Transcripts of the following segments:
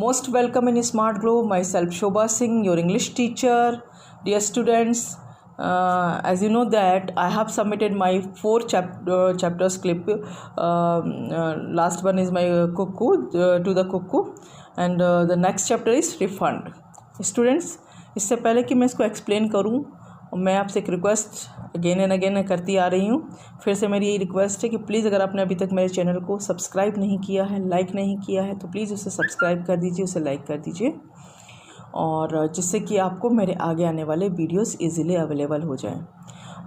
Most welcome in Smart Globe. Myself Shobha Singh, your English teacher. Dear students, as you know that I have submitted my 4 chapters clip. Last one is my cuckoo to the cuckoo, and the next chapter is refund. Students, इससे पहले कि मैं इसको explain करूं, मैं आपसे एक request again and again करती आ रही हूँ। फिर से मेरी यही रिक्वेस्ट है कि प्लीज़ अगर आपने अभी तक मेरे चैनल को सब्सक्राइब नहीं किया है, लाइक नहीं किया है, तो प्लीज़ उसे सब्सक्राइब कर दीजिए, उसे लाइक कर दीजिए, और जिससे कि आपको मेरे आगे आने वाले वीडियोस इजीली अवेलेबल हो जाएं।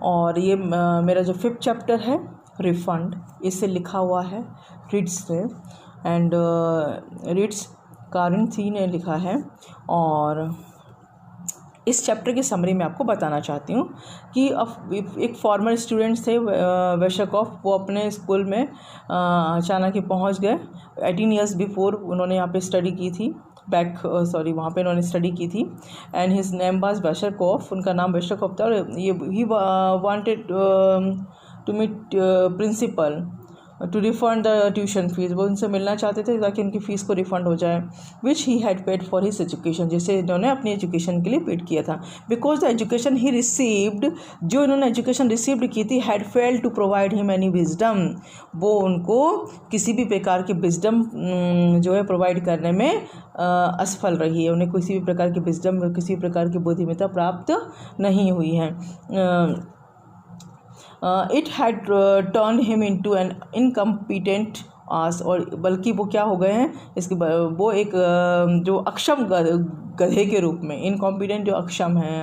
और ये मेरा जो 5th चैप्टर है रिफ़ंड, इससे लिखा हुआ है रिड्स ने, एंड रिड्स कारिन थी ने लिखा है। और इस चैप्टर की समरी में आपको बताना चाहती हूँ कि एक फॉर्मर स्टूडेंट थे वेशकोफ, वो अपने स्कूल में अचानक ही पहुँच गए। 18 ईयर्स बिफोर उन्होंने यहाँ पे स्टडी की थी, वहाँ पे उन्होंने स्टडी की थी। And his name was Veshkof, उनका नाम वेशकोफ था। और ये ही wanted to meet principal to refund the tuition fees, वो उनसे मिलना चाहते थे ताकि उनकी फ़ीस को रिफ़ंड हो जाए, which he had paid for his education, जिसे इन्होंने अपनी एजुकेशन के लिए पेड किया था। Because the education he received, जो इन्होंने एजुकेशन रिसीव्ड की थी, had failed to provide him any wisdom, वो उनको किसी भी प्रकार की विजडम जो है प्रोवाइड करने में असफल रही है। उन्हें किसी भी प्रकार की विजडम, किसी भी प्रकार की बुद्धिमत्ता प्राप्त नहीं हुई है। It had turn him into an incompetent ass, और बल्कि वो क्या हो गए हैं, इसके वो एक जो अक्षम गधे के रूप में, इनकॉम्पिटेंट जो अक्षम है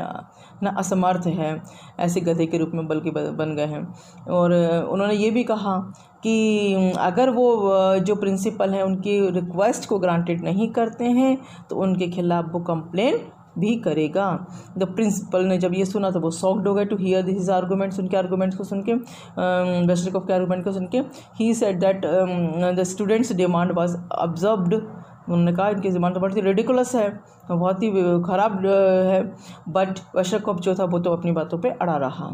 ना, असमर्थ है, ऐसे गधे के रूप में बल्कि बन गए हैं। और उन्होंने ये भी कहा कि अगर वो जो प्रिंसिपल हैं उनकी रिक्वेस्ट को ग्रांटेड नहीं करते हैं तो उनके खिलाफ वो कंप्लेन भी करेगा। द प्रिंसिपल ने जब ये सुना तो वो शॉक्ड हो गए टू हियर दिस आर्गूमेंट्स, उनके आर्गूमेंट्स को सुन के, वेशकोफ के आर्गूमेंट को सुन के। He said that the students demand was observed, उन्होंने कहा इनकी डिमांड तो बहुत ही रेडिकुलस है, बहुत ही ख़राब है। बट वेशकोफ जो था वो तो अपनी बातों पे अड़ा रहा।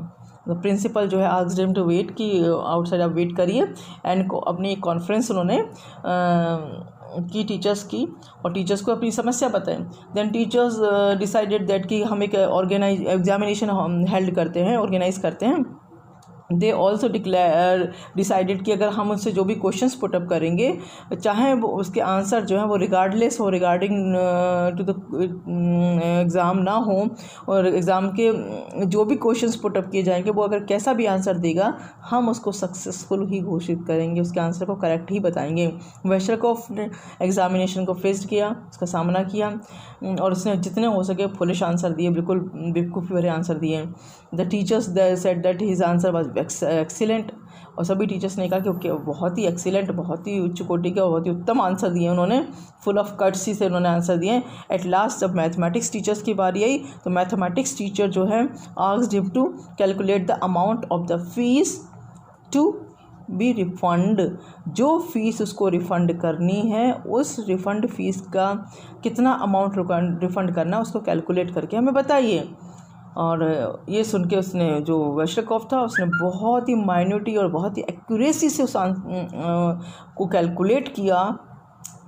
द प्रिंसिपल जो है आस्क्ड हिम टू वेट, कि आउटसाइड आप वेट करिए। एंड अपनी एक कॉन्फ्रेंस उन्होंने की टीचर्स की, और टीचर्स को अपनी समस्या बताएं। देन टीचर्स डिसाइडेड दैट कि हम एक एग्जामिनेशन हेल्ड करते हैं, ऑर्गेनाइज करते हैं। दे ऑल्सो डिसाइडेड कि अगर हम उससे जो भी क्वेश्चंस पुटअप करेंगे, चाहे वो उसके आंसर जो है वो रिगार्डलेस हो, रिगार्डिंग टू द एग्ज़ाम ना हो, और एग्ज़ाम के जो भी क्वेश्चंस पुटअप किए जाएंगे वो अगर कैसा भी आंसर देगा, हम उसको सक्सेसफुल ही घोषित करेंगे, उसके आंसर को करेक्ट ही बताएंगे। वेशकोफ ने एग्ज़ामिनेशन को फेस किया, उसका सामना किया, और उसने जितने हो सके फुलिश आंसर दिए, बिल्कुल बेवकूफ़ी भरे आंसर दिए। The teachers said that his answer was excellent, और सभी टीचर्स ने कहा कि बहुत ही एक्सीलेंट, बहुत ही उच्च कोटि का, बहुत ही उत्तम आंसर दिए उन्होंने, फुल ऑफ कर्टसी से उन्होंने आंसर दिए। एट लास्ट जब मैथमेटिक्स टीचर्स की बारी आई तो मैथमेटिक्स टीचर जो है asked him to calculate the amount of the fees to be refund, जो फ़ीस उसको रिफ़ंड करनी है, उस रिफ़ंड फ़ीस का कितना अमाउंट रिफ़ंड करना, उसको कैलकुलेट करके हमें बताइए। और ये सुन के उसने, जो वेशकोफ था, उसने बहुत ही माइन्यूटी और बहुत ही एक्यूरेसी से उस को कैलकुलेट किया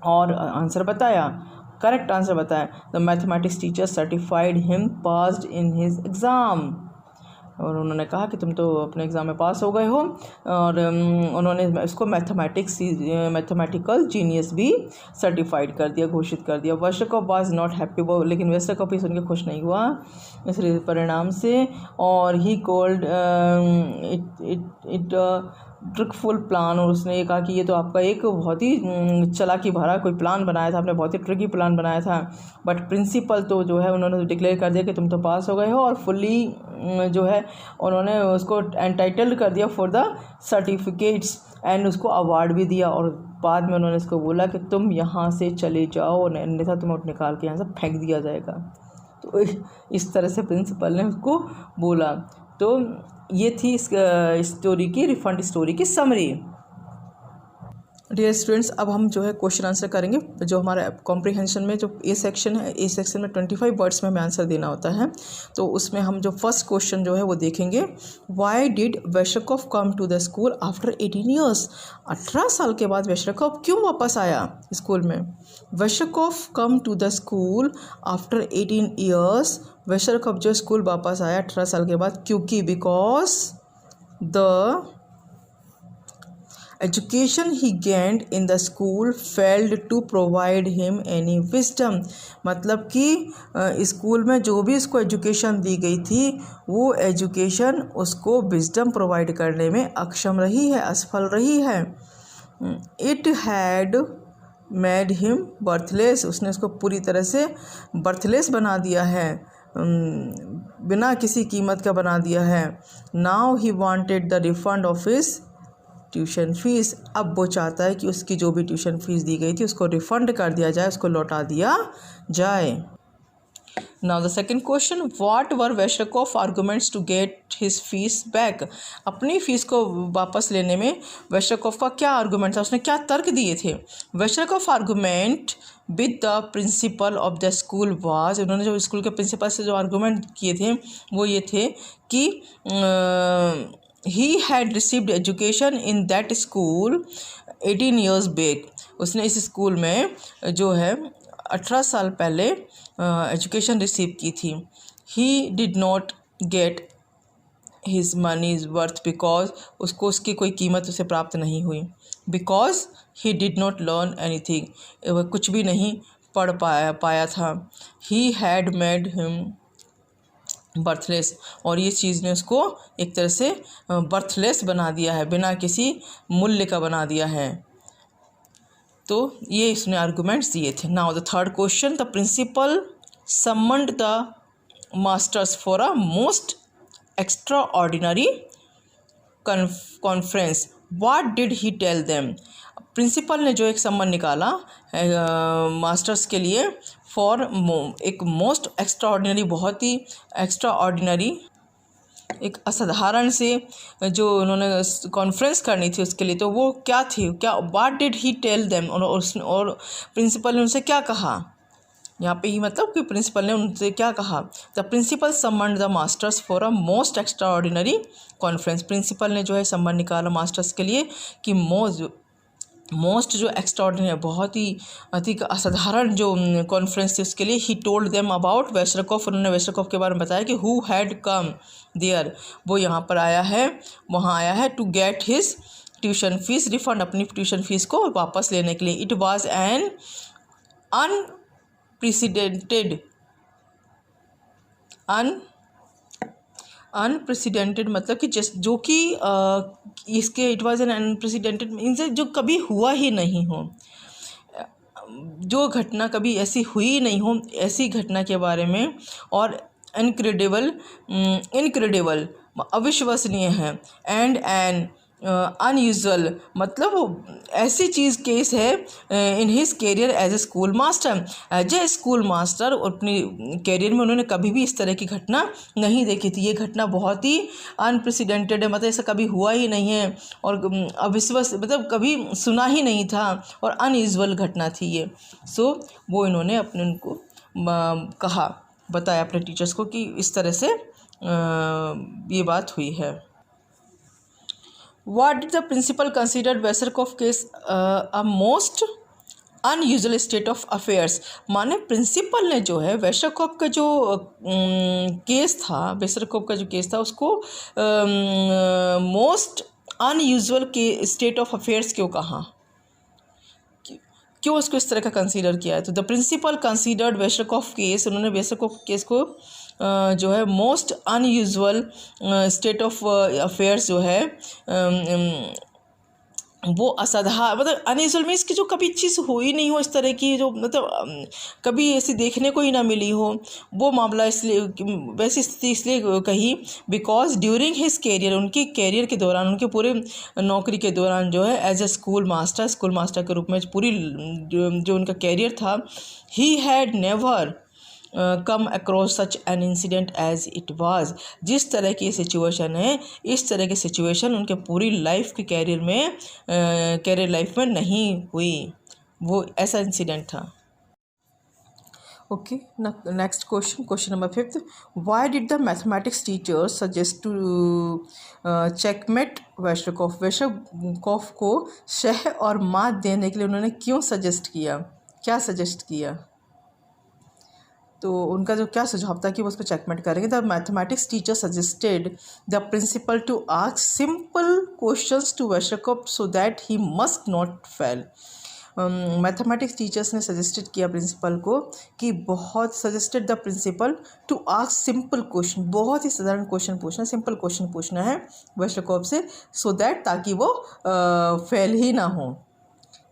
और आंसर बताया, करेक्ट आंसर बताया। The mathematics teacher certified him passed in his exam, और उन्होंने कहा कि तुम तो अपने एग्ज़ाम में पास हो गए हो, और उन्होंने इसको मैथमेटिकल जीनियस भी सर्टिफाइड कर दिया, घोषित कर दिया। वेशकोफ वाज नॉट हैप्पी, वो लेकिन वेशकोफ ही सुन के खुश नहीं हुआ इस परिणाम से, और ही कॉल्ड इट ट्रिकफुल प्लान, और उसने ये कहा कि ये तो आपका एक बहुत ही चालाकी भरा कोई प्लान बनाया था, आपने बहुत ही ट्रिकी प्लान बनाया था। बट प्रिंसिपल तो जो है उन्होंने डिक्लेयर कर दिया कि तुम तो पास हो गए हो, और फुल्ली जो है उन्होंने उसको एंटाइटल्ड कर दिया फॉर द सर्टिफिकेट्स, एंड उसको अवार्ड भी दिया। और बाद में उन्होंने इसको बोला कि तुम यहाँ से चले जाओ, अन्यथा तुम्हें निकाल के यहाँ से फेंक दिया जाएगा। तो इस तरह से प्रिंसिपल ने उसको बोला। तो ये थी इस स्टोरी की, रिफंड स्टोरी की समरी। डियर स्टूडेंट्स, अब हम जो है क्वेश्चन आंसर करेंगे। जो हमारा कॉम्प्रिहेंशन में जो ए सेक्शन है, ए सेक्शन में 25 वर्ड्स में हमें आंसर देना होता है। तो उसमें हम जो फर्स्ट क्वेश्चन जो है वो देखेंगे, why did Wasserkopf come to the school after 18 years. 18 साल के बाद वेशरकॉफ क्यों वापस आया स्कूल में। Wasserkopf come to the school after 18 years. Wasserkopf जो स्कूल वापस आया 18 साल के बाद, क्योंकि because the education he gained in the school failed to provide him any wisdom। मतलब कि स्कूल में जो भी उसको एजुकेशन दी गई थी वो एजुकेशन उसको विजडम प्रोवाइड करने में अक्षम रही है, असफल रही है। It had made him worthless. उसने उसको पूरी तरह से बर्थलेस बना दिया है, बिना किसी कीमत का बना दिया है। Now he wanted the refund of his tuition fees. अब वो चाहता है कि उसकी जो भी ट्यूशन फीस दी गई थी उसको रिफ़ंड कर दिया जाए, उसको लौटा दिया जाए। Now the second question, what were Wasserkopf arguments to get his fees back. अपनी फ़ीस को वापस लेने में वेशरकॉफ का क्या आर्गूमेंट था, उसने क्या तर्क दिए थे। Wasserkopf argument with the principal of the school was. उन्होंने जो स्कूल के प्रिंसिपल से जो आर्गूमेंट किए थे वो ये थे कि he had received education in that school 18 years back। उसने इस स्कूल में जो है 18 साल पहले एजुकेशन रिसीव की थी। he did not get his money's worth because उसको उसकी कोई कीमत उसे प्राप्त नहीं हुई। because he did not learn anything, वह कुछ भी नहीं पढ़ पाया था। he had made him बर्थलेस, और ये चीज़ ने उसको एक तरह से बर्थलेस बना दिया है, बिना किसी मूल्य का बना दिया है। तो ये इसने आर्गूमेंट्स दिए थे। Now the third question, the principal summoned the masters for a most extraordinary conference. What did he tell them. Principal ने जो एक सम्मन निकाला मास्टर्स के लिए फॉर एक मोस्ट एक्स्ट्रा ऑर्डिनरी, बहुत ही एक्स्ट्रा ऑर्डिनरी, एक असाधारण से जो उन्होंने कॉन्फ्रेंस करनी थी उसके लिए, तो वो क्या थी, क्या what did he tell them. और प्रिंसिपल ने उनसे क्या कहा, यहाँ पे ही मतलब कि प्रिंसिपल ने उनसे क्या कहा। The principal summoned the masters for a most extraordinary conference. Principal ने जो है सम्मन निकाला मास्टर्स के लिए कि मोस्ट जो एक्स्ट्राऑर्डिनरी, बहुत ही अधिक असाधारण जो कॉन्फ्रेंस थी उसके लिए। He told them about Wasserkopf. उन्होंने वेशरकॉफ के बारे में बताया कि हु हैड कम देयर, वो यहाँ पर आया है, वहाँ आया है, to get his tuition fees refund, अपनी ट्यूशन फीस को वापस लेने के लिए। इट वाज एन अनप्रेसिडेंटेड मतलब कि जो कि इसके इट वाज एन अनप्रेसिडेंटेड इनसे जो कभी हुआ ही नहीं हो, जो घटना कभी ऐसी हुई नहीं हो, ऐसी घटना के बारे में। और इनक्रेडिबल अविश्वसनीय है। एंड एन अनयूजुअल मतलब ऐसी चीज़ केस है in his career as a school master. As a school master अपनी कैरियर में उन्होंने कभी भी इस तरह की घटना नहीं देखी थी। ये घटना बहुत ही अनप्रेसिडेंटेड है, मतलब ऐसा कभी हुआ ही नहीं है, और अविश्वास मतलब कभी सुना ही नहीं था, और अनयूजुअल घटना थी ये। सो वो इन्होंने अपने उनको कहा, बताया अपने टीचर्स को कि इस तरह से ये बात हुई है। What did the principal considered Westerhoff case a most unusual state of affairs। माने प्रिंसिपल ने जो है वेस्टरकॉफ का जो केस था, वेस्टरकॉफ का जो केस था उसको मोस्ट अनयूजुअल के स्टेट ऑफ अफेयर्स क्यों कहा, क्यों उसको इस तरह का कंसीडर किया है। तो द प्रिंसिपल कंसीडर्ड वेस्टरकॉफ केस, उन्होंने वेस्टरकॉफ केस को जो है most unusual state of affairs जो है वो असाधारण, मतलब अनयूजुअल मीन्स कि जो कभी चीज़ हुई नहीं हो, इस तरह की जो मतलब कभी ऐसी देखने को ही ना मिली हो, वो मामला इसलिए वैसी स्थिति इसलिए कही बिकॉज ड्यूरिंग हिज कैरियर, उनके कैरियर के दौरान, उनके पूरे नौकरी के दौरान जो है एज ए स्कूल मास्टर के रूप में पूरी जो उनका कैरियर था, he had never come across such an incident as it was. जिस तरह की सिचुएशन है, इस तरह की सिचुएशन उनके पूरी लाइफ की कैरियर लाइफ में नहीं हुई। वो ऐसा इंसिडेंट था। Okay, next question number 5th. Why did the mathematics teacher suggest to checkmate वेशरकॉफ? वेशरकॉफ को शह और मात देने के लिए उन्होंने क्यों सजेस्ट किया, क्या सजेस्ट किया? तो उनका जो क्या सुझाव था कि वो उस पर चेकमेट करेंगे। The mathematics teacher suggested the principal to ask simple questions to Wasserkopf so that he must not fail. Mathematics teachers ने सजेस्टेड किया प्रिंसिपल को कि suggested the principal to ask simple question, बहुत ही साधारण क्वेश्चन पूछना, simple question पूछना है वेशरकॉफ से, सो दैट ताकि वो फेल ही ना हो।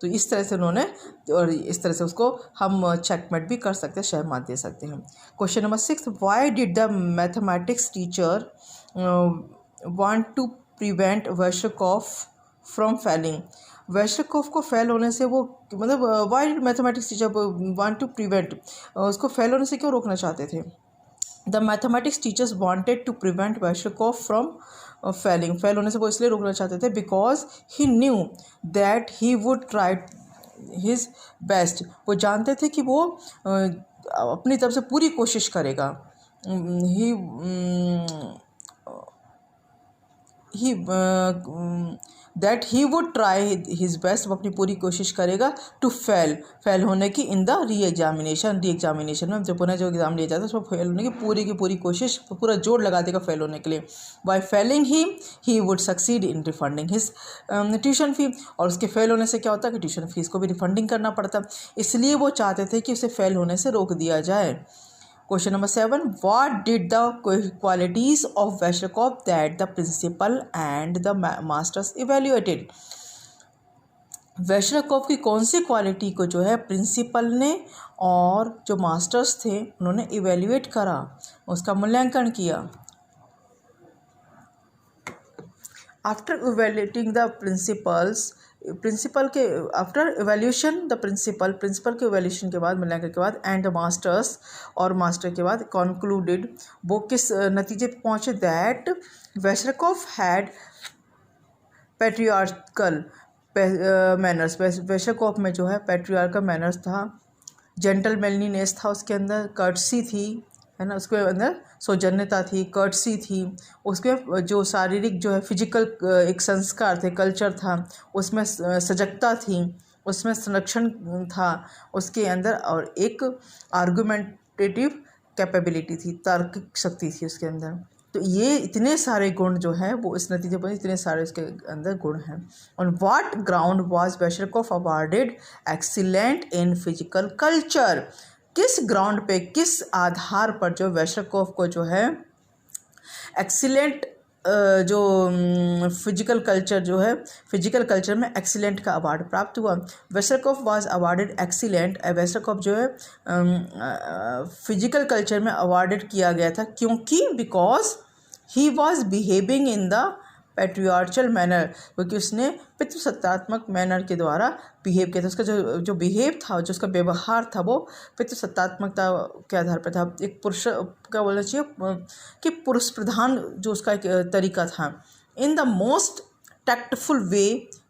तो इस तरह से उन्होंने, और इस तरह से उसको हम चेकमेट भी कर सकते हैं, शहमात दे सकते हैं। Question number 6, why did the mathematics teacher want to prevent Wasserkopf from failing? Wasserkopf को फेल होने से वो, मतलब why did mathematics teacher want to prevent, उसको फेल होने से क्यों रोकना चाहते थे? The mathematics teachers wanted to prevent Wasserkopf from failing, fail होने से वो इसलिए रोकना चाहते थे because he knew that he would try his best. वो जानते थे कि वो अपनी तरफ से पूरी कोशिश करेगा। That he would try his best, वो अपनी पूरी कोशिश करेगा टू फेल होने की इन द री एग्जामिनेशन में जो पुनः जो एग्ज़ाम लिया जाता है उसमें फेल होने की पूरी कोशिश, पूरा जोर लगा देगा फेल होने के लिए। By failing he would succeed in refunding his tuition fee, और उसके फेल होने से क्या होता है कि ट्यूशन फीस को भी रिफंडिंग करना पड़ता, इसलिए वो चाहते थे कि उसे फेल होने से रोक दिया जाए। Question number 7, what did the qualities of Veselkov that the principal and the masters evaluated? वेशरकॉफ की कौन सी क्वालिटी को जो है प्रिंसिपल ने और जो मास्टर्स थे उन्होंने इवेल्युएट करा, उसका मूल्यांकन किया? आफ्टर इवेल्युएटिंग द प्रिंसिपल के आफ्टर एवेल्यूशन द प्रिंसिपल के एवेल्यूशन के बाद, मूल्यांकन के बाद, एंड द मास्टर्स और मास्टर के बाद, कॉन्क्लूडेड, वो किस नतीजे पर पहुँचे? दैट वेशरकॉफ हैड पैट्रियार्कल मैनर्स, वेशरकॉफ में जो है पैट्रियार्कल मैनर्स था, जेंटलमैनलीनेस था उसके अंदर, कर्टसी थी, है ना, उसके अंदर सौजन्यता थी, कर्टसी थी, उसके जो शारीरिक जो है फिजिकल एक संस्कार थे, कल्चर था, उसमें सजगता थी, उसमें संरक्षण था उसके अंदर, और एक आर्गुमेंटेटिव कैपेबिलिटी थी, तार्किक शक्ति थी उसके अंदर। तो ये इतने सारे गुण जो हैं वो इस नतीजे पर, इतने सारे उसके अंदर गुण हैं। On what ground was Wasserkopf awarded excellent in physical culture? किस ग्राउंड पे, किस आधार पर जो वेशरकॉफ को जो है एक्सीलेंट जो फिजिकल कल्चर में एक्सीलेंट का अवार्ड प्राप्त हुआ? वेशरकॉफ वाज अवार्डेड एक्सीलेंट, वेशरकॉफ जो है फिजिकल कल्चर में अवार्डेड किया गया था, क्योंकि because he was behaving in the patriarchal manner, क्योंकि उसने पितृसत्तात्मक मैनर के द्वारा बिहेव किया था। उसका जो बिहेव था, जो उसका व्यवहार था, वो पितृसत्तात्मकता के आधार पर था। एक पुरुष क्या बोलना चाहिए कि पुरुष प्रधान जो उसका एक तरीका था। In the most tactful way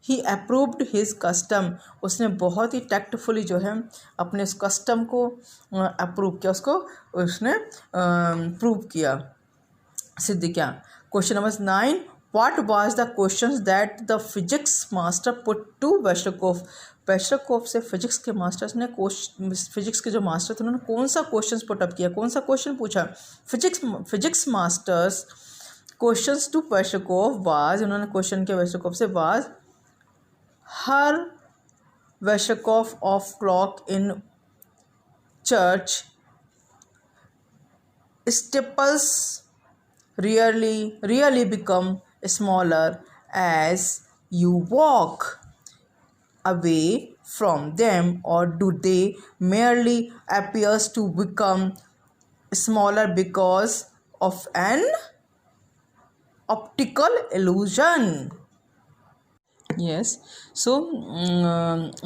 he approved his custom, उसने बहुत ही टैक्टफुली जो है अपने उस कस्टम को अप्रूव किया, उसको उसने प्रूव किया, सिद्ध किया। Question number 9, What was the questions that the physics master put to वेशरकॉफ? वेशरकॉफ से फिजिक्स के मास्टर्स ने फिजिक्स के जो मास्टर थे उन्होंने कौन सा क्वेश्चन पुटअप किया, कौन सा क्वेश्चन पूछा? Physics masters questions to Wasserkopf was, उन्होंने क्वेश्चन किया वेशरकॉफ से, was her Wasserkopf of clock in church steeples really become smaller as you walk away from them, or do they merely appears to become smaller because of an optical illusion? Yes. So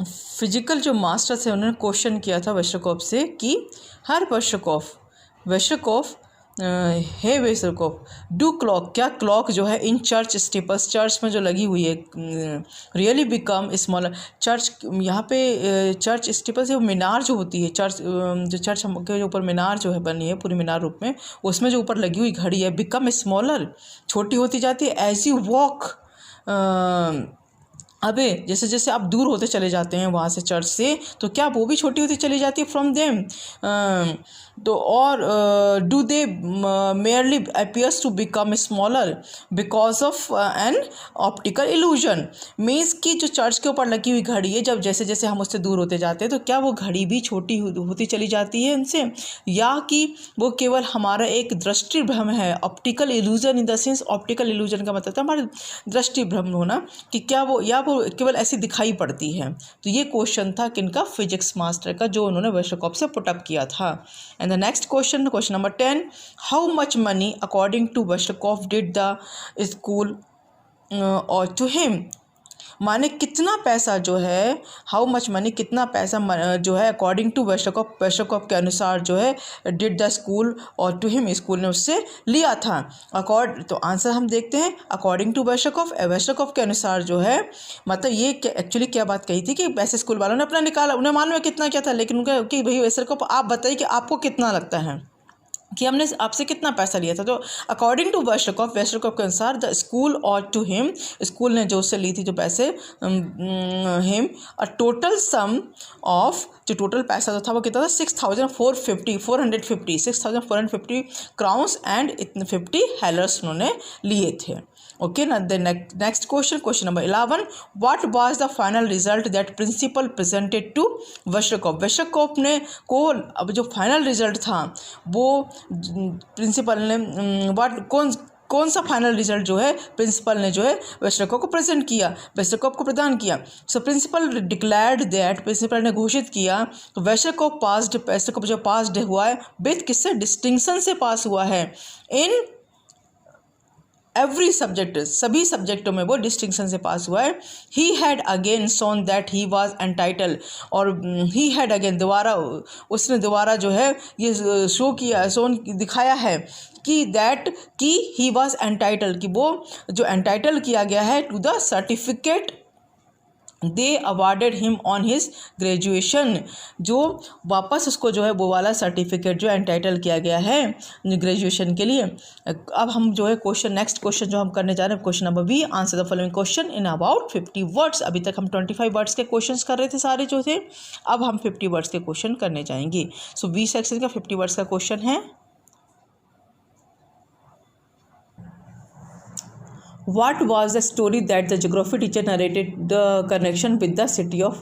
physical जो master थे उन्होंने question किया था वेस्टरकॉफ से कि हर वेस्टरकॉफ हे वेस्टरकॉफ do clock, क्या clock जो है इन चर्च स्टीपल्स, चर्च में जो लगी हुई है, रियली बिकम स्मॉलर। चर्च यहाँ पे चर्च स्टीपल्स वो मीनार जो होती है, चर्च जो चर्च के ऊपर मीनार जो है बनी है पूरी मीनार रूप में, उसमें जो ऊपर लगी हुई घड़ी है बिकम स्मॉलर, छोटी होती जाती है एज यू वॉक। अबे जैसे जैसे आप दूर होते चले जाते हैं वहाँ से चर्च से, तो क्या वो भी छोटी होती चली जाती है फ्रॉम देम। तो और do they merely appears to become smaller because of an optical illusion. Means कि जो चर्च के ऊपर लगी हुई घड़ी है, जब जैसे जैसे हम उससे दूर होते जाते हैं तो क्या वो घड़ी भी छोटी होती चली जाती है उनसे, या कि वो केवल हमारा एक दृष्टि भ्रम है। Optical illusion in the sense, optical illusion का मतलब था हमारा दृष्टि भ्रम होना, कि क्या वो या वो केवल ऐसी दिखाई पड़ती है। तो ये क्वेश्चन था किनका, फिजिक्स मास्टर का, जो उन्होंने वेस्टरकॉफ से पुटअप किया था। And the next question number 10, how much money according to Wasserkopf did the school owe to him. माने कितना पैसा जो है, हाउ मच मनी कितना पैसा जो है अकॉर्डिंग टू वेस्टरकॉफ के अनुसार जो है did the school owe to him, school ने उससे लिया था। तो आंसर हम देखते हैं, अकॉर्डिंग टू वेस्टरकॉफ के अनुसार जो है, मतलब ये एक्चुअली क्या बात कही थी कि वैसे स्कूल वालों ने अपना निकाला, उन्हें मालूम है कितना क्या था, लेकिन उनका कि भाई वेस्टरकॉफ आप बताइए कि आपको कितना लगता है कि हमने आपसे कितना पैसा लिया था। तो अकॉर्डिंग टू वेस्टरकॉफ के अनुसार the school owe to him, school ने जो उससे ली थी जो पैसे, him a total sum of, जो टोटल पैसा जो था वो कितना था, 6,450 क्राउन्स एंड 50 हेलर्स उन्होंने लिए थे। ओके ना। The next question number 11, what was the final result that principal presented to Wasserkopf ने को, अब जो फाइनल रिजल्ट था वो प्रिंसिपल ने कौन सा फाइनल रिजल्ट जो है प्रिंसिपल ने जो है वेस्टरकॉफ को प्रदान किया। So principal declared that, principal ने घोषित किया वेस्टरकॉफ जो पास्ड हुआ है विथ किससे, डिस्टिंक्शन से पास हुआ है। इन एवरी सब्जेक्ट, सभी सब्जेक्टों में वो डिस्टिंक्शन से पास हुआ है। He had again shown that he was entitled, और ही हैड अगेन उसने दोबारा जो है ये दिखाया है कि दैट कि ही वाज एंटाइटल, कि वो जो एंटाइटल किया गया है to the certificate they awarded him on his graduation, जो वापस उसको जो है वो वाला सर्टिफिकेट जो एंटाइटल किया गया है ग्रेजुएशन के लिए। अब हम जो है नेक्स्ट क्वेश्चन जो हम करने जा रहे हैं, question number B, answer the following question in about 50 words. अभी तक हम 25 वर्ड्स के क्वेश्चंस कर रहे थे सारे जो थे, अब हम 50 वर्ड्स के क्वेश्चन करने जाएंगे। सो बी सेक्शन का 50 वर्ड्स का क्वेश्चन है, What was the story that the geography teacher narrated the connection with the city of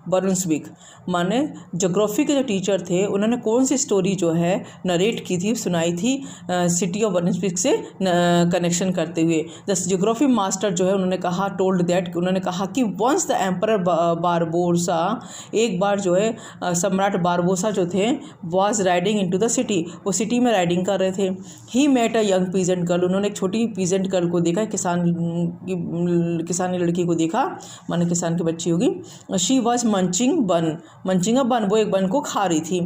Brunswick? माने ज्योग्राफी के जो टीचर थे उन्होंने कौन सी स्टोरी जो है नरेट की थी, सुनाई थी सिटी ऑफ बर्न्सविक से कनेक्शन करते हुए। द ज्योग्राफी मास्टर जो है उन्होंने कहा कि वंस द एम्परर बारबोसा, एक बार जो है सम्राट बारबोसा जो थे was riding into the city, वो सिटी में राइडिंग कर रहे थे। He met a young peasant girl, उन्होंने एक छोटी पीजेंट गर्ल को देखा, किसानी लड़की को देखा, माने किसान की बच्ची होगी। शी वॉज मंचिंग अ बन, वो एक बन को खा रही थी,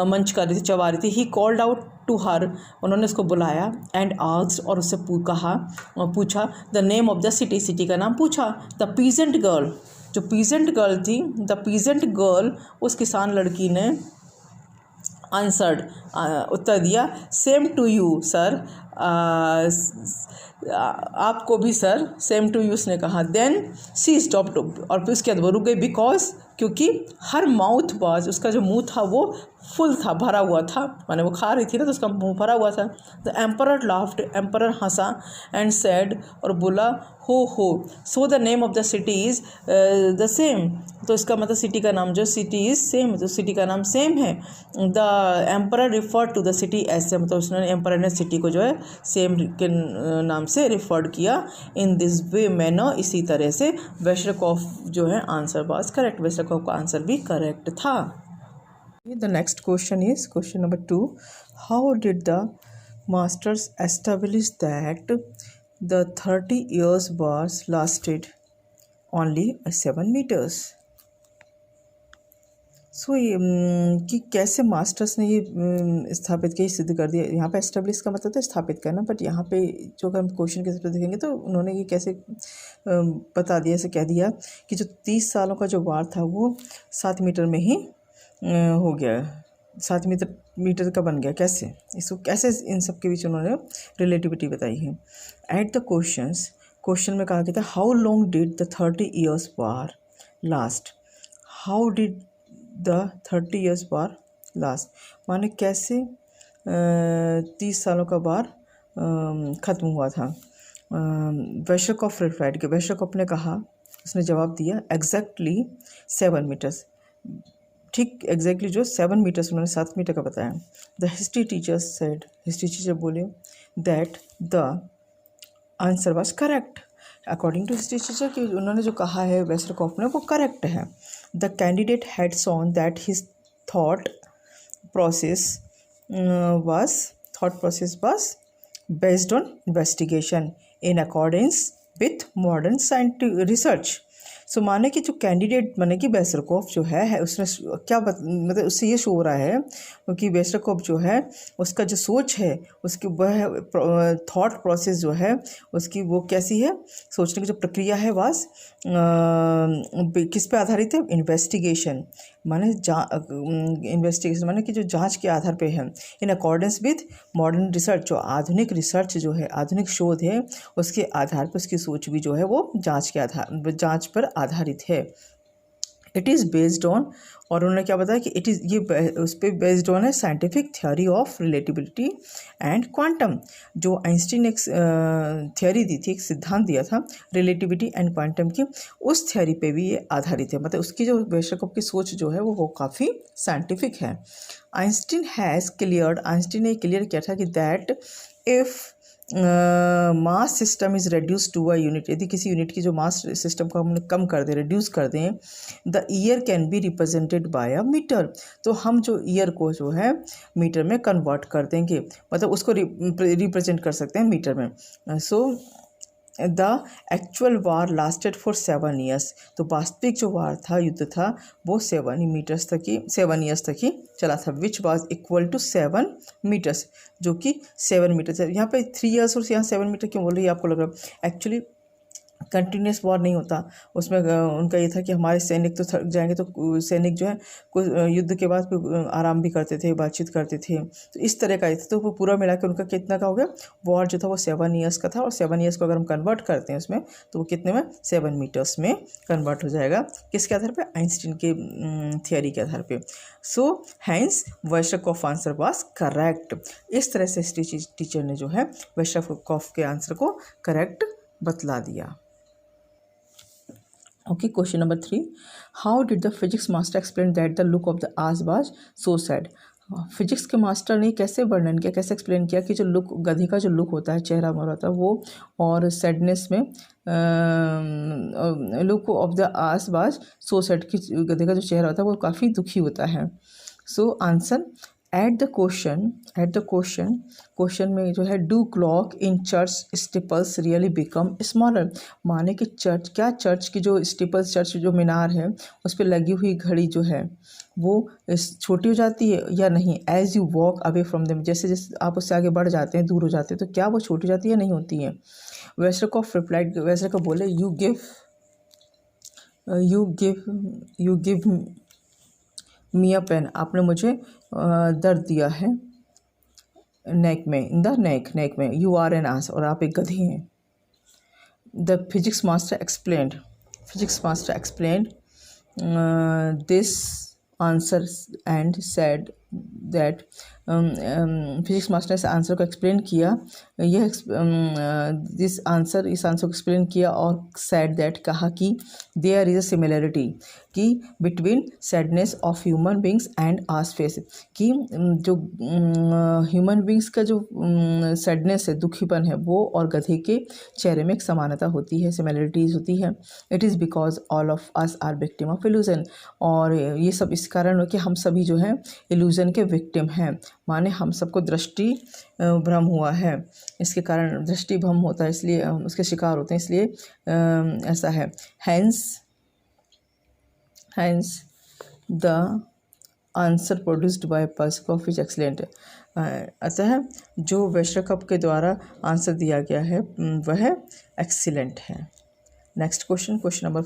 मंच कर रही थी, चबा रही थी। He called out to her, उन्होंने उसको बुलाया, एंड आस्क्ड, और उससे पूछा the name of the city का नाम पूछा। द पीजेंट गर्ल, जो पीजेंट गर्ल थी, द पीजेंट गर्ल, उस किसान लड़की ने आंसर्ड, उत्तर दिया, सेम टू यू सर, आपको भी सर, सेम टू यू उसने कहा। देन सी स्टॉप्ड, और फिर उसके बाद वो रुक गई, बिकॉज, क्योंकि हर माउथ वाज, उसका जो मुंह था वो फुल था, भरा हुआ था, माने वो खा रही थी ना तो उसका मुंह भरा हुआ था। द एम्परर लाफ्ड, एम्परर हंसा, एंड सेड, और बोला, oh so the name of the city is the same, तो इसका मतलब सिटी का नाम जो सिटी इज़ सेम, तो सिटी का नाम सेम है। The emperor referred to the city ऐसे, मतलब उसने एम्परर ने सिटी को जो है सेम के नाम से रिफर्ड किया। इन दिस वे मैनर, इसी तरह से वेस्टरकॉफ जो है आंसर वाज करेक्ट, वेस्टरकॉफ का आंसर भी करेक्ट था। The next question is question number 2. How did the masters establish that the 30 years wars lasted only 7 meters. So ये कि कैसे मास्टर्स ने ये स्थापित किया, सिद्ध कर दिया। यहाँ पे एस्टेब्लिश का मतलब था स्थापित करना, बट यहाँ पे जो अगर हम क्वेश्चन के तरफ देखेंगे तो उन्होंने ये कैसे बता दिया, ऐसे कह दिया कि जो 30 सालों का जो वार था वो 7 मीटर में ही हो गया, 7 मीटर का बन गया। कैसे, इसको कैसे इन सब के बीच उन्होंने रिलेटिविटी बताई है। एट द क्वेश्चन में कहा गया था how long did the 30 years war last, how did the 30 years war last, माने कैसे 30 सालों का वार ख़त्म हुआ था। वेशरकॉफ रिप्लाइड के, वेशरकॉफ ने कहा, उसने जवाब दिया एग्जैक्टली 7 मीटर्स, ठीक एग्जैक्टली जो 7 मीटर्स, उन्होंने 7 मीटर का बताया। The history teachers said, history teacher बोले that the answer was correct, according to history teacher कि उन्होंने जो कहा है वेस्टरकॉफ ने वो करेक्ट है। The candidate had shown that his thought process was based on investigation in accordance with modern scientific research. So माने कि जो कैंडिडेट माने कि वेस्टरकॉफ जो है उसने क्या मतलब उससे ये शो हो रहा है कि वेस्टरकॉफ जो है उसका जो सोच है उसकी वह थॉट प्रोसेस जो है उसकी वो कैसी है, सोचने की जो प्रक्रिया है वास किस पे आधारित है, इन्वेस्टिगेशन माने इन्वेस्टिगेशन माने कि जो जांच के आधार पे है, इन अकॉर्डेंस विथ मॉडर्न रिसर्च, जो आधुनिक रिसर्च जो है, आधुनिक शोध है, उसके आधार पर उसकी सोच भी जो है वो जांच पर आधारित है। इट इज़ बेस्ड ऑन, और उन्होंने क्या बताया कि इट इज़ ये उस पर बेस्ड ऑन है scientific theory of relativity and quantum, जो आइंस्टीन ने एक थ्योरी दी थी, एक सिद्धांत दिया था रिलेटिविटी एंड क्वांटम की, उस थ्योरी पे भी ये आधारित है। मतलब उसकी जो वेस्टरकॉफ की सोच जो है वो काफ़ी साइंटिफिक है। आइंस्टीन ने क्लियर किया था कि that if mass system is reduce to a unit, यदि किसी यूनिट की जो मास सिस्टम को हम कम कर दें, रिड्यूस कर दें, the year can be represented by a metre, तो हम जो ईयर को जो है मीटर में कन्वर्ट कर देंगे, मतलब उसको रिप्रेजेंट कर सकते हैं मीटर में। So the actual war lasted for 7 years, तो वास्तविक जो वार था, युद्ध था, वो 7 ईयर्स तक ही चला था, which was equal to 7 metres, जो कि 7 मीटर है। यहाँ पे 3 ईयर्स और यहाँ 7 मीटर क्यों बोल रही है आपको लग रहा है, एक्चुअली कंटिन्यूस वॉर नहीं होता उसमें। उनका ये था कि हमारे सैनिक तो थक जाएंगे, तो सैनिक जो है कुछ युद्ध के बाद आराम भी करते थे, बातचीत करते थे, तो इस तरह का ये था। तो वो पूरा मिला के उनका कितना का हो गया, वॉर जो था वो 7 ईयर्स का था, और 7 ईयर्स को अगर हम कन्वर्ट करते हैं उसमें, तो वो कितने में 7 मीटर्स में कन्वर्ट हो जाएगा। किसके आधार पर, आइंस्टीन के थियरी के आधार पर। So hence Wasserkopf answer was correct. इस तरह से टीचर ने जो है वेस्टरकॉफ के आंसर को करेक्ट बतला दिया। Okay, question number 3. How did the physics master explain that the look of the ass was so sad? Physics के मास्टर ने कैसे वर्णन किया, कैसे एक्सप्लेन किया कि जो लुक, गधे का जो लुक होता है, चेहरा मोरा होता है वो, और सैडनेस में look of the ass was so sad, कि गधे का जो चेहरा होता है वो काफ़ी दुखी होता है। So answer at the question में जो है, do clock in church steeples really become smaller, माने कि चर्च की जो स्टिपल्स, चर्च जो मीनार है उस पर लगी हुई घड़ी जो है वो छोटी हो जाती है या नहीं, as you walk away from them, जैसे जैसे आप उससे आगे बढ़ जाते हैं, दूर हो जाते हैं, तो क्या वो छोटी हो जाती है या नहीं होती है। वेस्टरकॉफ रिप्लाइड, वेस्टरकॉफ बोले you give me a pen, आपने मुझे दर्द दिया है नेक में, इन द नेक में, यू आर एन आस, और आप एक गधे हैं। The physics master explained this answer and said that, physics master ने इस आंसर को एक्सप्लेन किया, इस आंसर को एक्सप्लेन किया, और सैड दैट, कहा कि देयर इज़ अ सिमिलरिटी, कि between sadness of human beings and ass face, कि जो ह्यूमन बींग्स का जो सैडनेस है, दुखीपन है, वो और गधे के चेहरे में एक समानता होती है, सिमिलरिटीज़ होती है। It is because all of us are victim of illusion, और ये सब इस कारण हो कि हम सभी जो है इल्यूजन के विक्टिम हैं, माने हम सबको दृष्टि भ्रम हुआ है, इसके कारण दृष्टि भ्रम होता है, इसलिए उसके शिकार होते हैं, इसलिए ऐसा है। Hence the answer produced by Wasserkopf is excellent. अतः जो वेश्रकप के द्वारा आंसर दिया गया है वह एक्सीलेंट है। Next question, question number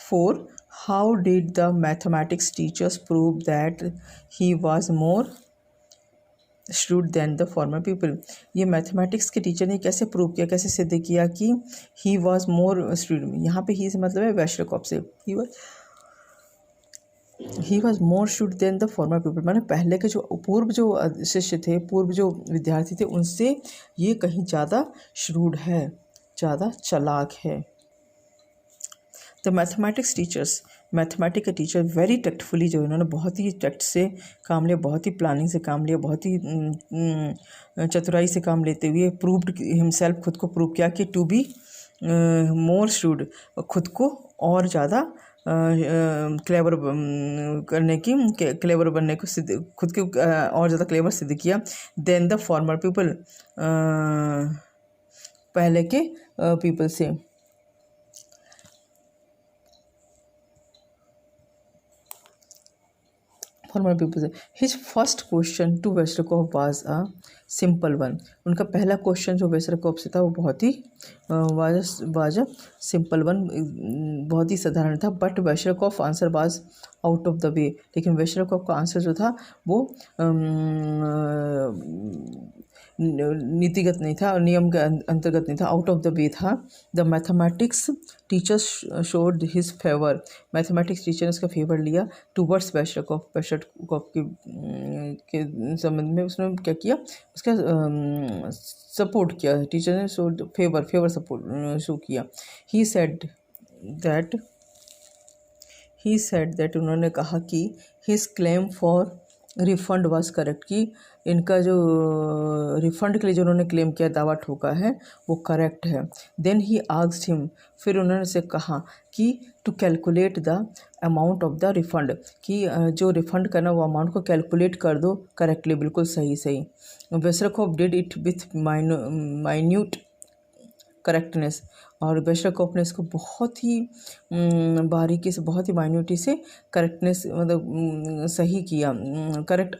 4, how did the mathematics teachers prove that he was more shrewd than the former people. ये मैथमेटिक्स के टीचर ने कैसे प्रूव किया, कैसे सिद्ध किया कि ही वॉज मोर श्रूड। यहाँ पे ही से मतलब है वेश्रकॉप से, he was more shrewd than the former people, माने पहले के जो पूर्व जो शिष्य थे, पूर्व जो विद्यार्थी थे, उनसे ये कहीं ज़्यादा श्रूड है, ज़्यादा चालाक है। द मैथमेटिक्स टीचर्स, मैथमेटिक्स के टीचर वेरी टेक्टफुली, जो इन्होंने बहुत ही टेक्ट से काम लिया, बहुत ही प्लानिंग से काम लिया, बहुत ही चतुराई से काम लेते हुए प्रूव्ड हिमसेल्फ, खुद को प्रूव किया कि टू बी मोर श्रूड, खुद को और ज़्यादा क्लेवर करने की, क्लेवर बनने को सिद्ध, खुद के और ज़्यादा क्लेवर सिद्ध किया देन द फॉर्मर पीपल, पहले के पीपल से। फॉर्मर पीपल से his first question to Wasserkopf was a simple one. उनका पहला क्वेश्चन जो वेस्टरकॉफ से था वो बहुत ही वाज सिंपल वन, बहुत ही साधारण था। But Wasserkopf answer was out of the way, लेकिन वेस्टरकॉफ का आंसर जो था वो नीतिगत नहीं था और नियम के अंतर्गत नहीं था, आउट ऑफ द वे था। The mathematics teachers showed his favour, mathematics teacher ने उसका फेवर लिया टूवर्ड्स वेस्टरकॉफ, वेस्टरकॉफ के संबंध में उसने क्या किया, उसका सपोर्ट किया, टीचर ने शो फेवर सपोर्ट शो किया। ही सेड दैट उन्होंने कहा कि his claim for refund was correct, कि इनका जो रिफंड के लिए जो उन्होंने क्लेम किया, दावा ठोका है, वो करेक्ट है। देन ही आस्क्ड हिम, फिर उन्होंने से कहा कि to calculate the amount of the refund, कि जो रिफंड करना वो अमाउंट को कैलकुलेट कर दो करेक्टली, बिल्कुल सही। Wasserkopf did it with minute correctness, और वेस्टरकॉफ ने इसको बहुत ही बारीकी से, बहुत ही माइन्यूटी से करेक्टनेस मतलब सही किया, करेक्ट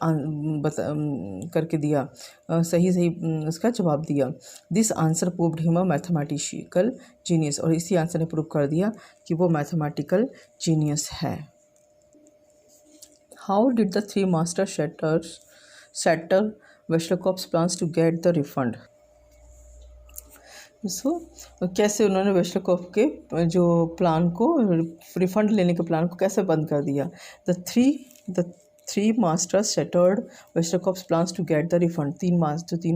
करके दिया, सही उसका जवाब दिया। This answer proved him a mathematical genius, और इसी आंसर ने प्रूव कर दिया कि वो मैथमेटिकल जीनियस है। How did the three master settle Wasserkopf's plans to get the refund. कैसे उन्होंने वेस्टरकॉफ के जो प्लान को, रिफंड लेने के प्लान को कैसे बंद कर दिया। The three masters shattered Wasserkopf's plans to get the refund, तीन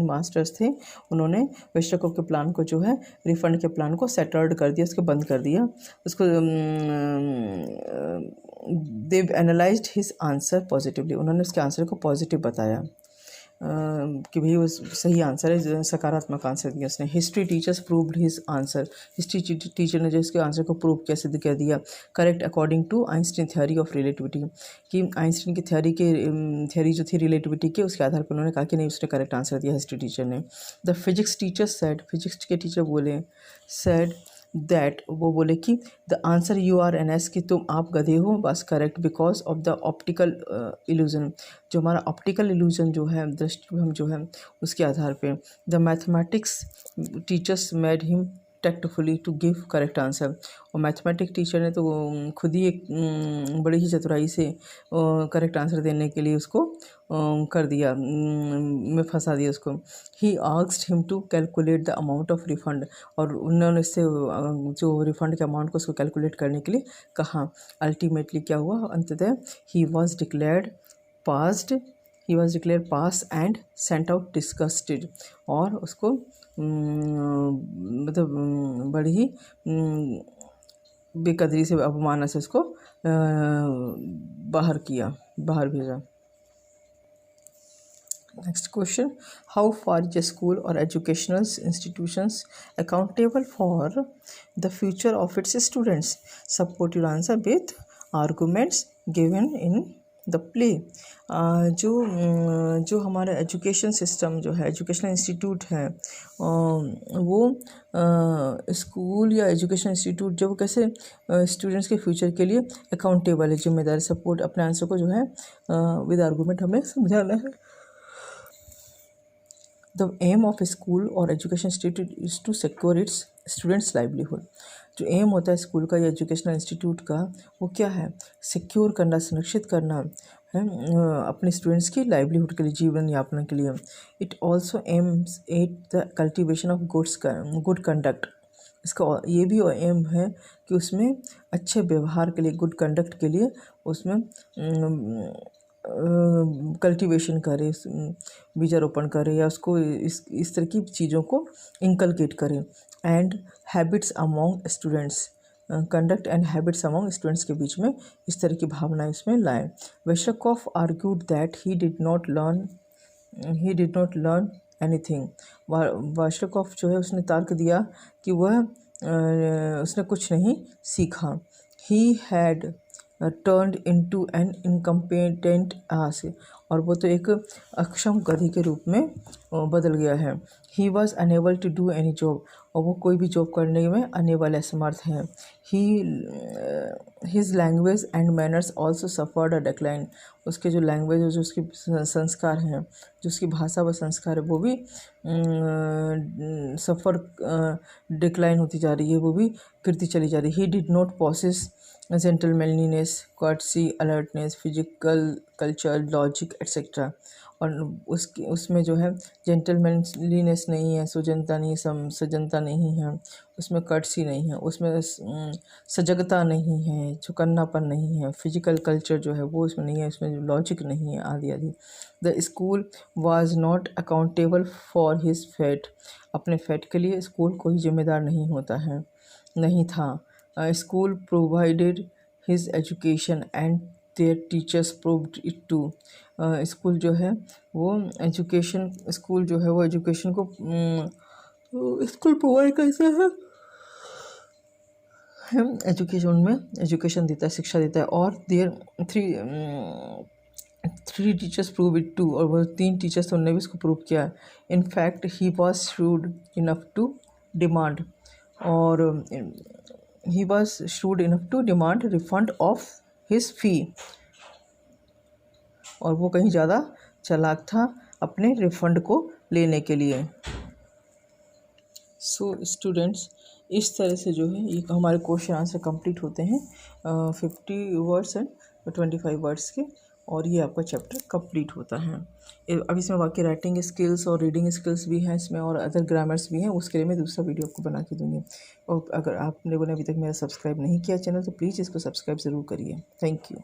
मास्टर्स थे, उन्होंने वेस्टरकॉफ के प्लान को जो है, रिफंड के प्लान को सेटर्ड कर दिया, उसको बंद कर दिया, उसको दे एनालाइज्ड हिज आंसर पॉजिटिवली, उन्होंने उसके आंसर को पॉजिटिव बताया कि भाई वो सही आंसर है, सकारात्मक आंसर दिया उसने। History teachers proved his answer, history teacher ने जो इसके आंसर को प्रूव किया, सिद्ध कर दिया, correct according to Einstein theory of relativity, कि आइंस्टीन की थ्योरी जो थी रिलेटिविटी के, उसके आधार पर उन्होंने कहा कि नहीं, उसने करेक्ट आंसर दिया हिस्ट्री टीचर ने। The physics teacher said, physics के टीचर बोले, सेड दैट, वो बोले कि the answer you are an ass, कि तुम आप गधे हो, बस correct because of the optical illusion, जो हमारा ऑप्टिकल इल्यूजन जो है, दृष्टिभ्रम जो है, उसके आधार पे। The mathematics teachers made him tactfully to give correct answer, और मैथमेटिक्स टीचर ने तो खुद ही एक बड़ी ही चतुराई से करेक्ट आंसर देने के लिए उसको कर दिया, में फंसा दिया उसको। He asked him to calculate the amount of refund, और उन्होंने इससे जो रिफंड के अमाउंट को उसको कैलकुलेट करने के लिए कहा। अल्टीमेटली क्या हुआ, अंततः he was declared pass and sent out disgusted, और उसको मतलब बड़ी ही बेकदरी से, अपमान से उसको बाहर भेजा। Next question, how far is school और educational institutions accountable for the future of its students, support your answer with arguments given in the play जो हमारा एजुकेशन सिस्टम जो है, एजुकेशनल इंस्टीट्यूट है, वो स्कूल या एजुकेशन इंस्टीट्यूट जो कैसे स्टूडेंट्स के फ्यूचर के लिए अकाउंटेबल है, जिम्मेदार, सपोर्ट, अपने आंसर को जो है विद आर्गूमेंट हमें समझाना है। द एम ऑफ स्कूल और education institute is to secure its students livelihood. जो एम होता है स्कूल का या एजुकेशनल इंस्टीट्यूट का, वो क्या है? सिक्योर करना, संरक्षित करना है अपने स्टूडेंट्स की लाइवलीहुड के लिए, जीवन यापन के लिए। It also aims at the cultivation of good conduct. इसका ये भी एम है कि उसमें अच्छे व्यवहार के लिए, गुड कंडक्ट के लिए उसमें कल्टीवेशन करे, बीजारोपण करे, या उसको इस तरह की चीज़ों को इंकलकेट करे। And habits among students, conduct and habits among students के बीच में इस तरह की भावना इसमें लाए। Wasserkopf argued that he did not learn anything. Wasserkopf जो है उसने तर्क दिया कि वह उसने कुछ नहीं सीखा। He had turned into an incompetent ass, और वो तो एक अक्षम गधी के रूप में बदल गया है। He was unable to do any job, और वो कोई भी जॉब करने में अनेबल, असमर्थ है। His language and manners also suffered a decline. उसके जो लैंग्वेज और जो उसकी संस्कार हैं, जो उसकी भाषा व संस्कार है, वो भी डिक्लाइन होती जा रही है, वो भी गिरती चली जा रही है। He did not possess gentlemanliness, courtesy, alertness, physical culture, logic etcetera. और उसमें जो है जेंटलमैनलीनेस नहीं है, सजनता नहीं है, उसमें कर्टसी नहीं है, उसमें सजगता नहीं है, चौकन्नापन नहीं है, फिजिकल कल्चर जो है वो उसमें नहीं है, उसमें लॉजिक नहीं है, आदि आदि। The school was not accountable for his fate. अपने फेट के लिए स्कूल कोई जिम्मेदार नहीं था। School provided his education and their teachers proved it too। School जो है वो एजुकेशन को स्कूल प्रोवाइड करता है, एजुकेशन देता है, शिक्षा देता है। और there three teachers prove it to, और वो 3 टीचर्स तो उन्होंने भी इसको प्रूव किया। In fact he was shrewd enough to demand, और he was shrewd enough to demand refund of his fee, और वो कहीं ज़्यादा चालाक था अपने रिफंड को लेने के लिए। सो स्टूडेंट्स, इस तरह से जो है ये हमारे क्वेश्चन आंसर कंप्लीट होते हैं 50 वर्ड्स एंड 25 वर्ड्स के, और ये आपका चैप्टर कंप्लीट होता है। अब इसमें बाकी राइटिंग स्किल्स और रीडिंग स्किल्स भी हैं इसमें, और अदर ग्रामर्स भी हैं, उसके लिए मैं दूसरा वीडियो आपको बना के दूँगी। और अगर आप लोगों ने अभी तक मेरा सब्सक्राइब नहीं किया चैनल, तो प्लीज़ इसको सब्सक्राइब ज़रूर करिए। Thank you.